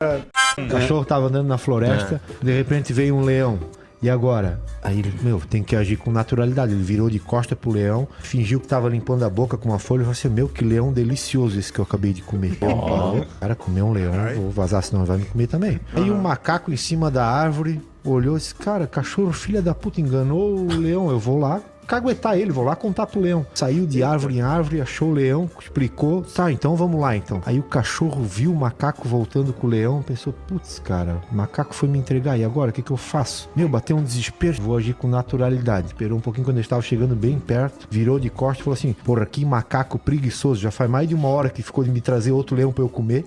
O cachorro tava andando na floresta, de repente veio um leão. E agora? Aí ele, tem que agir com naturalidade. Ele virou de costa pro leão, fingiu que tava limpando a boca com uma folha e falou assim, que leão delicioso esse que eu acabei de comer. Cara, comer um leão, vou vazar, senão ele vai me comer também. Aí um macaco em cima da árvore olhou e disse, cara, cachorro, filha da puta, enganou o leão, eu vou lá caguetar ele, vou lá contar pro leão. Saiu de árvore em árvore, achou o leão, explicou, tá, então vamos lá então. Aí o cachorro viu o macaco voltando com o leão, pensou, putz, cara, o macaco foi me entregar, e agora, o que eu faço? Bateu um desespero, vou agir com naturalidade. Esperou um pouquinho quando ele estava chegando bem perto, virou de costas e falou assim, porra, que macaco preguiçoso, já faz mais de 1 hora que ficou de me trazer outro leão pra eu comer.